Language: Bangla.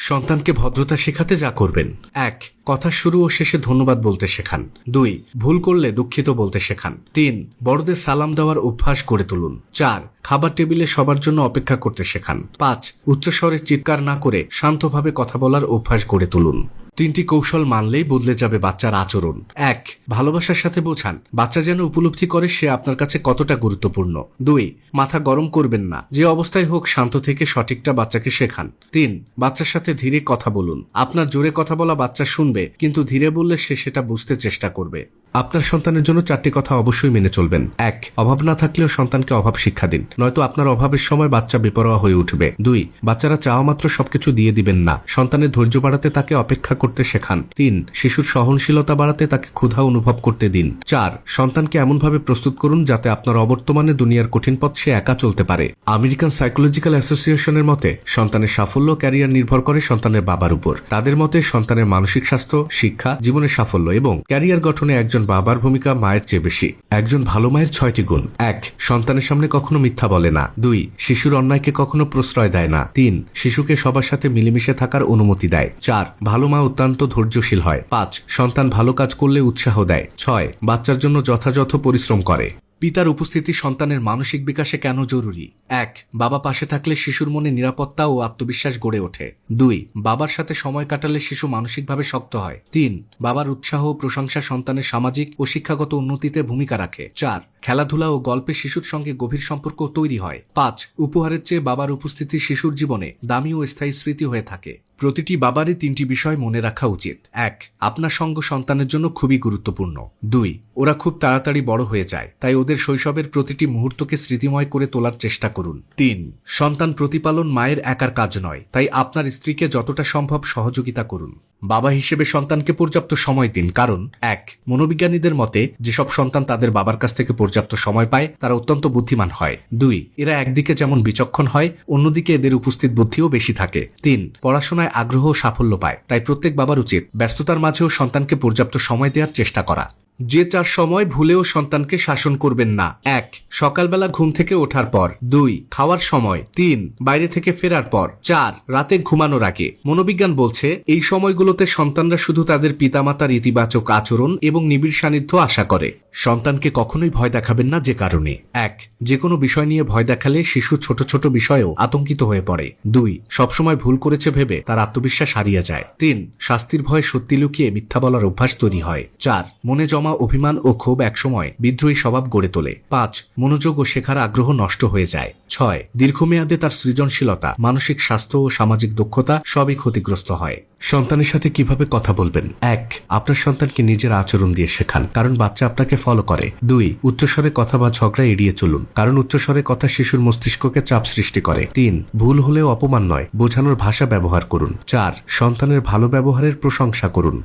সন্তানকে ভদ্রতা শেখাতে যা করবেন: 1. কথা শুরু ও শেষে ধন্যবাদ বলতে শেখান। 2. ভুল করলে দুঃখিত বলতে শেখান। 3. বড়দের সালাম দেওয়ার অভ্যাস গড়ে তুলুন। 4. খাবার টেবিলে সবার জন্য অপেক্ষা করতে শেখান। 5. উচ্চস্বরে চিৎকার না করে শান্তভাবে কথা বলার অভ্যাস গড়ে তুলুন। 3টি কৌশল মানলেই বদলে যাবে বাচ্চার আচরণ। 1. ভালোবাসার সাথে বোঝান, বাচ্চা যেন উপলব্ধি করে সে আপনার কাছে কতটা গুরুত্বপূর্ণ। 2. মাথা গরম করবেন না, যে অবস্থায় হোক শান্ত থেকে সঠিকটা বাচ্চাকে শেখান। 3. বাচ্চার সাথে ধীরে কথা বলুন, আপনার জোরে কথা বলা বাচ্চা শুনবে, কিন্তু ধীরে বললে সে সেটা বুঝতে চেষ্টা করবে। আপনার সন্তানের জন্য 4টি কথা অবশ্যই মেনে চলবেন। 1. অভাব না থাকলেও সন্তানকে অভাব শিক্ষা দিন, নয়তো আপনার অভাবের সময় বাচ্চা বেপরোয়া হয়ে উঠবে। 2. বাচ্চারা চাওয়া মাত্র সবকিছু দিয়ে দিবেন না, সন্তানের ধৈর্য বাড়াতে তাকে অপেক্ষা করতে শেখান। 3. শিশুর সহনশীলতা বাড়াতে তাকে ক্ষুধা অনুভব করতে দিন। 4. সন্তানকে এমনভাবে প্রস্তুত করুন যাতে আপনার অবর্তমানে দুনিয়ার কঠিন পথ সে একা চলতে পারে। আমেরিকান সাইকোলজিক্যাল অ্যাসোসিয়েশনের মতে সন্তানের সাফল্য ক্যারিয়ার নির্ভর করে সন্তানের বাবার উপর। তাদের মতে সন্তানের মানসিক স্বাস্থ্য, শিক্ষা, জীবনের সাফল্য এবং ক্যারিয়ার গঠনে একজন বাবার ভূমিকা মায়ের চেয়ে বেশি। একজন ভালো মায়ের 6টি গুণ: 1. সন্তানের সামনে কখনো মিথ্যা বলে না। 2. শিশুর অন্যায়কে কখনো প্রশ্রয় দেয় না। 3. শিশুকে সবার সাথে মিলেমিশে থাকার অনুমতি দেয়। 4. ভালো মা অত্যন্ত ধৈর্যশীল হয়। 5. সন্তান ভালো কাজ করলে উৎসাহ দেয়। 6. বাচ্চার জন্য যথাযথ পরিশ্রম করে। পিতার উপস্থিতি সন্তানের মানসিক বিকাশে কেন জরুরি? 1. বাবা পাশে থাকলে শিশুর মনে নিরাপত্তা ও আত্মবিশ্বাস গড়ে ওঠে। 2. বাবার সাথে সময় কাটালে শিশু মানসিকভাবে শক্ত হয়। 3. বাবার উৎসাহ ও প্রশংসা সন্তানের সামাজিক ও শিক্ষাগত উন্নতিতে ভূমিকা রাখে। 4. খেলাধুলা ও গল্পে শিশুর সঙ্গে গভীর সম্পর্ক তৈরি হয়। 5. উপহারের চেয়ে বাবার উপস্থিতি শিশুর জীবনে দামি ও স্থায়ী স্মৃতি হয়ে থাকে। প্রতিটি বাবারই 3টি বিষয় মনে রাখা উচিত। 1. আপনার সঙ্গ সন্তানের জন্য খুবই গুরুত্বপূর্ণ। 2. ওরা খুব তাড়াতাড়ি বড় হয়ে যায়, তাই ওদের শৈশবের প্রতিটি মুহূর্তকে স্মৃতিময় করে তোলার চেষ্টা করুন। 3. সন্তান প্রতিপালন মায়ের একার কাজ নয়, তাই আপনার স্ত্রীকে যতটা সম্ভব সহযোগিতা করুন। বাবা হিসেবে সন্তানকে পর্যাপ্ত সময় দিন, কারণ 1. মনোবিজ্ঞানীদের মতে যেসব সন্তান তাদের বাবার কাছ থেকে পর্যাপ্ত সময় পায় তারা অত্যন্ত বুদ্ধিমান হয়। 2. এরা একদিকে যেমন বিচক্ষণ হয়, অন্যদিকে এদের উপস্থিত বুদ্ধিও বেশি থাকে। 3. পড়াশোনায় আগ্রহ ও সাফল্য পায়, তাই প্রত্যেক বাবার উচিত ব্যস্ততার মাঝেও সন্তানকে পর্যাপ্ত সময় দেওয়ার চেষ্টা করা। যে 4 সময় ভুলেও সন্তানকে শাসন করবেন না: 1. সকালবেলা ঘুম থেকে ওঠার পর। 2. খাওয়ার সময়। 3. বাইরে থেকে ফেরার পর। 4. রাতে ঘুমানোর আগে। মনোবিজ্ঞান বলছে এই সময়গুলোতে সন্তানরা শুধু তাদের পিতামাতার ইতিবাচক আচরণ এবং নিবিড় সান্নিধ্য আশা করে। সন্তানকে কখনোই ভয় দেখাবেন না যে কারণে: 1. যে কোনো বিষয় নিয়ে ভয় দেখালে শিশু ছোট ছোট বিষয়েও আতঙ্কিত হয়ে পড়ে। 2. সবসময় ভুল করেছে ভেবে তার আত্মবিশ্বাস হারিয়ে যায়। 3. শাস্তির ভয়ে সত্যি লুকিয়ে মিথ্যা বলার অভ্যাস তৈরি হয়। 4. মনে জমা অভিমান ও ক্ষোভ একসময় বিদ্রোহী স্বভাব গড়ে তোলে। 5. মনোযোগ ও শেখার আগ্রহ নষ্ট হয়ে যায়। 6. দীর্ঘমেয়াদে তার সৃজনশীলতা, মানসিক স্বাস্থ্য ও সামাজিক দক্ষতা সবই ক্ষতিগ্রস্ত হয়। সন্তানের সাথে কিভাবে কথা বলবেন? 1. আপনার সন্তানকে নিজের আচরণ দিয়ে শেখান, কারণ বাচ্চা আপনাকে ফলো করে। 2. উচ্চস্বরে কথা বা ঝগড়া এড়িয়ে চলুন, কারণ উচ্চস্বরে কথা শিশুর মস্তিষ্ককে চাপ সৃষ্টি করে। 3. ভুল হলেও অপমান নয়, বোঝানোর ভাষা ব্যবহার করুন। 4. সন্তানের ভালো ব্যবহারের প্রশংসা করুন।